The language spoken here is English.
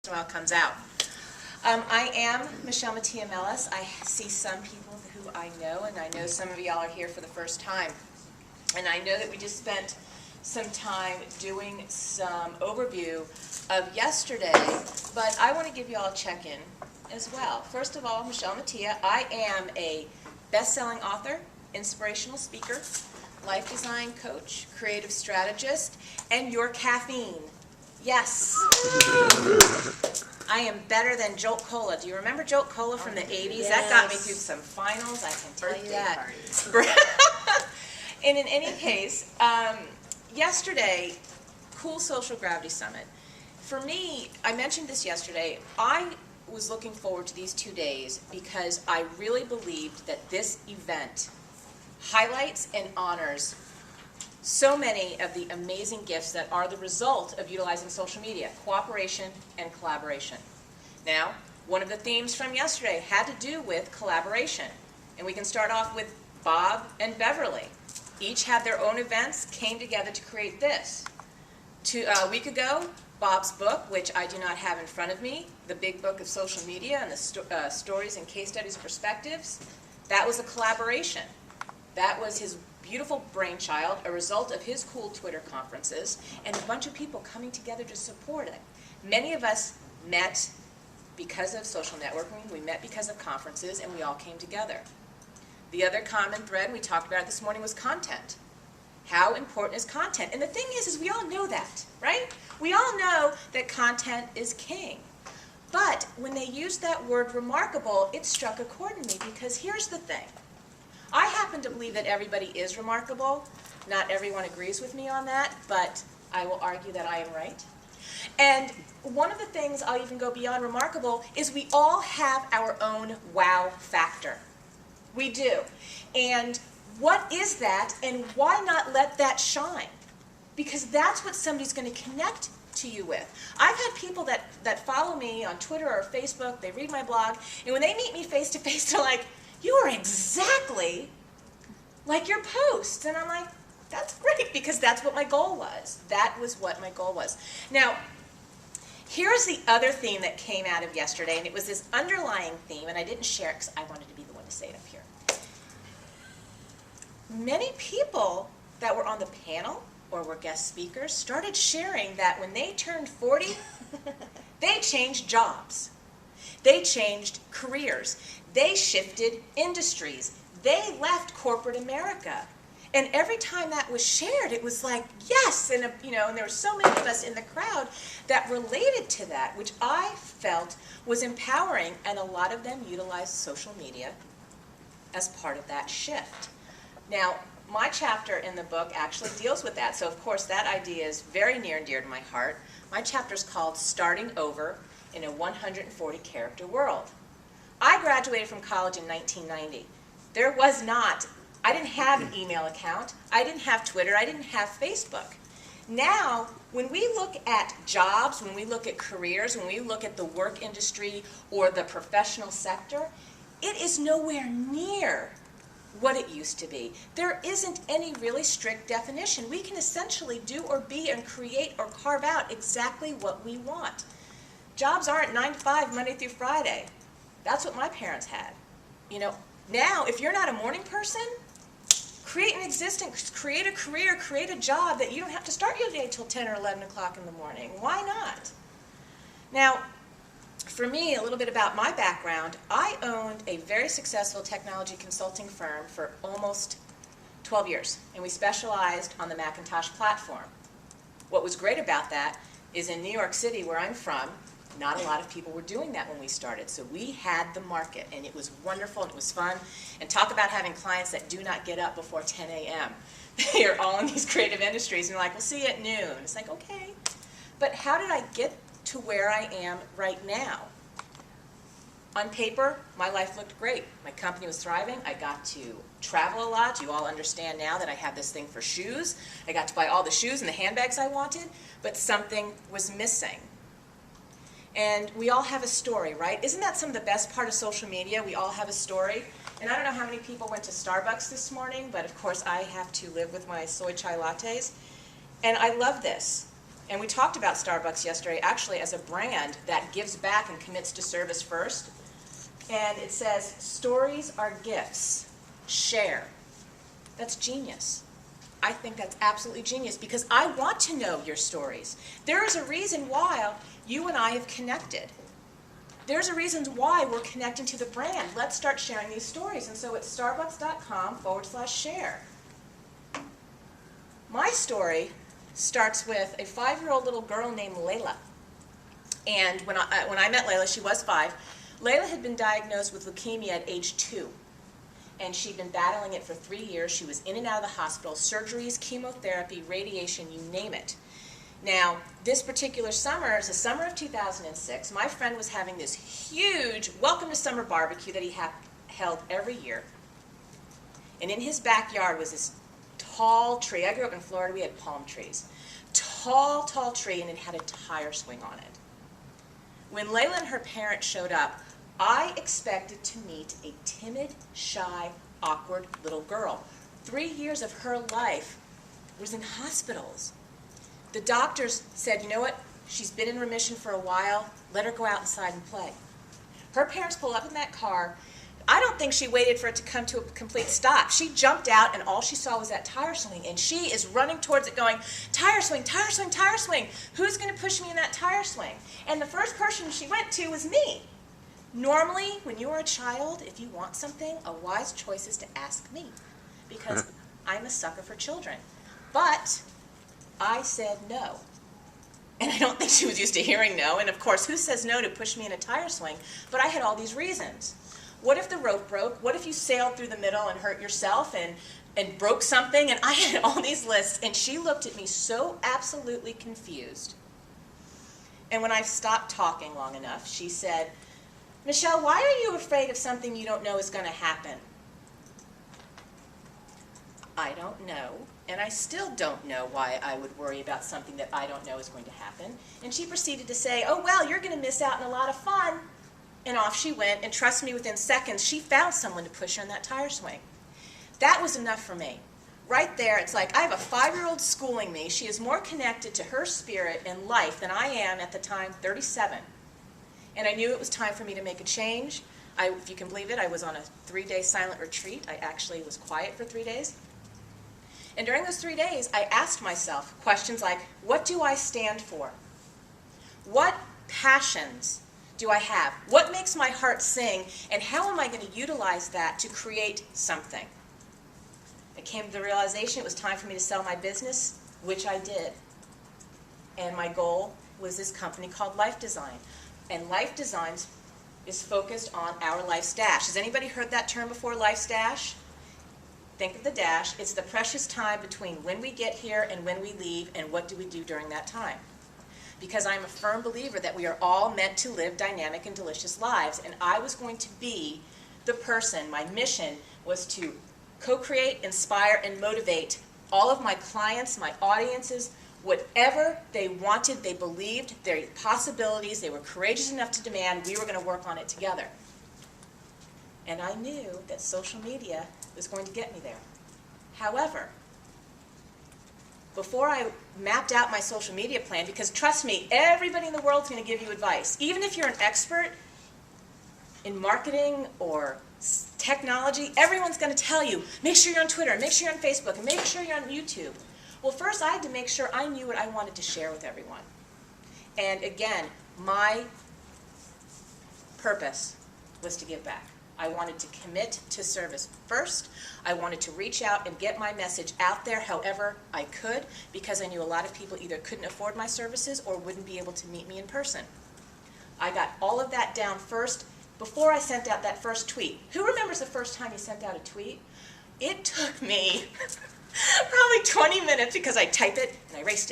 in a while comes out. I am Michele Mattia. I see some people who I know, and I know some of y'all are here for the first time. And I know that we just spent some time doing some overview of yesterday, but I want to give you all a check-in as well. First of all, Michele Mattia. I am a best-selling author, inspirational speaker, life design coach, creative strategist, and your caffeine. Yes. I am better than Jolt Cola. Do you remember Jolt Cola from the 80s? Yes. That got me through some finals, I can tell you that. And in any case, yesterday, Cool Social Gravity Summit. For me, I mentioned this yesterday, I was looking forward to these 2 days because I really believed that this event highlights and honors so many of the amazing gifts that are the result of utilizing social media, cooperation and collaboration. Now, one of the themes from yesterday had to do with collaboration. And we can start off with Bob and Beverly. Each had their own events, came together to create this. A week ago, Bob's book, which I do not have in front of me, The Big Book of Social Media and the Stories and Case Studies Perspectives, that was a collaboration. That was his beautiful brainchild, a result of his cool Twitter conferences, and a bunch of people coming together to support it. Many of us met because of social networking, we met because of conferences, and we all came together. The other common thread we talked about this morning was content. How important is content? And the thing is we all know that, right? We all know that content is king. But when they used that word remarkable, it struck a chord in me because here's the thing. I happen to believe that everybody is remarkable. Not everyone agrees with me on that, but I will argue that I am right. And one of the things I'll even go beyond remarkable is we all have our own wow factor. We do. And what is that, and why not let that shine? Because that's what somebody's going to connect to you with. I've had people that follow me on Twitter or Facebook, they read my blog, and when they meet me face to face, they're like, "You are exactly like your posts." And I'm like, that's great, because that's what my goal was. That was what my goal was. Now, here's the other theme that came out of yesterday, and it was this underlying theme, and I didn't share it because I wanted to be the one to say it up here. Many people that were on the panel or were guest speakers started sharing that when they turned 40, they changed jobs. They changed careers. They shifted industries. They left corporate America. And every time that was shared, it was like, yes! And, and there were so many of us in the crowd that related to that, which I felt was empowering, and a lot of them utilized social media as part of that shift. Now, my chapter in the book actually deals with that, so of course that idea is very near and dear to my heart. My chapter is called Starting Over in a 140-Character World. I graduated from college in 1990. I didn't have an email account, I didn't have Twitter, I didn't have Facebook. Now, when we look at jobs, when we look at careers, when we look at the work industry or the professional sector, it is nowhere near what it used to be. There isn't any really strict definition. We can essentially do or be and create or carve out exactly what we want. Jobs aren't 9 to 5, Monday through Friday. That's what my parents had. Now, if you're not a morning person, create an existence, create a career, create a job that you don't have to start your day till 10 or 11 o'clock in the morning. Why not? Now, for me, a little bit about my background, I owned a very successful technology consulting firm for almost 12 years, and we specialized on the Macintosh platform. What was great about that is in New York City, where I'm from, not a lot of people were doing that when we started, so we had the market, and it was wonderful, and it was fun. And talk about having clients that do not get up before 10 a.m. They're all in these creative industries, and they're like, "We'll see you at noon." It's like, okay. But how did I get to where I am right now? On paper, my life looked great. My company was thriving. I got to travel a lot. You all understand now that I have this thing for shoes. I got to buy all the shoes and the handbags I wanted, but something was missing. And we all have a story, right? Isn't that some of the best part of social media? We all have a story. And I don't know how many people went to Starbucks this morning, but of course I have to live with my soy chai lattes. And I love this. And we talked about Starbucks yesterday, actually, as a brand that gives back and commits to service first. And it says, stories are gifts. Share. That's genius. I think that's absolutely genius because I want to know your stories. There is a reason why you and I have connected. There's a reason why we're connecting to the brand. Let's start sharing these stories. And so it's starbucks.com/share. My story starts with a 5-year-old little girl named Layla. And when I met Layla, she was 5. Layla had been diagnosed with leukemia at age 2. And she'd been battling it for 3 years. She was in and out of the hospital, surgeries, chemotherapy, radiation, you name it. Now, this particular summer, is the summer of 2006, my friend was having this huge welcome to summer barbecue that he held every year. And in his backyard was this tall tree. I grew up in Florida, we had palm trees. Tall, tall tree, and it had a tire swing on it. When Layla and her parents showed up, I expected to meet a timid, shy, awkward little girl. 3 years of her life was in hospitals. The doctors said, you know what, she's been in remission for a while, let her go out inside and play. Her parents pulled up in that car. I don't think she waited for it to come to a complete stop. She jumped out and all she saw was that tire swing, and she is running towards it going, tire swing, tire swing, tire swing. Who's going to push me in that tire swing? And the first person she went to was me. Normally, when you are a child, if you want something, a wise choice is to ask me, because I'm a sucker for children. But I said no. And I don't think she was used to hearing no. And of course, who says no to push me in a tire swing? But I had all these reasons. What if the rope broke? What if you sailed through the middle and hurt yourself and broke something? And I had all these lists. And she looked at me so absolutely confused. And when I stopped talking long enough, she said, Michelle, why are you afraid of something you don't know is going to happen? I don't know, and I still don't know why I would worry about something that I don't know is going to happen. And she proceeded to say, oh, well, you're going to miss out on a lot of fun. And off she went, and trust me, within seconds, she found someone to push her in that tire swing. That was enough for me. Right there, it's like I have a 5-year-old schooling me. She is more connected to her spirit and life than I am at the time, 37. And I knew it was time for me to make a change. If you can believe it, I was on a 3-day silent retreat. I actually was quiet for 3 days. And during those 3 days, I asked myself questions like, what do I stand for? What passions do I have? What makes my heart sing? And how am I going to utilize that to create something? I came to the realization it was time for me to sell my business, which I did. And my goal was this company called Life Design. And Life Design is focused on our life's dash. Has anybody heard that term before, life's dash? Think of the dash. It's the precious time between when we get here and when we leave, and what do we do during that time. Because I'm a firm believer that we are all meant to live dynamic and delicious lives, and I was going to be the person. My mission was to co-create, inspire, and motivate all of my clients, my audiences, whatever they wanted, they believed, their possibilities, they were courageous enough to demand, we were going to work on it together. And I knew that social media was going to get me there. However, before I mapped out my social media plan, because trust me, everybody in the world is going to give you advice. Even if you're an expert in marketing or technology, everyone's going to tell you, make sure you're on Twitter, make sure you're on Facebook, and make sure you're on YouTube. Well, first I had to make sure I knew what I wanted to share with everyone. And again, my purpose was to give back. I wanted to commit to service first. I wanted to reach out and get my message out there however I could, because I knew a lot of people either couldn't afford my services or wouldn't be able to meet me in person. I got all of that down first before I sent out that first tweet. Who remembers the first time you sent out a tweet? It took me probably 20 minutes because I type it and I erased it.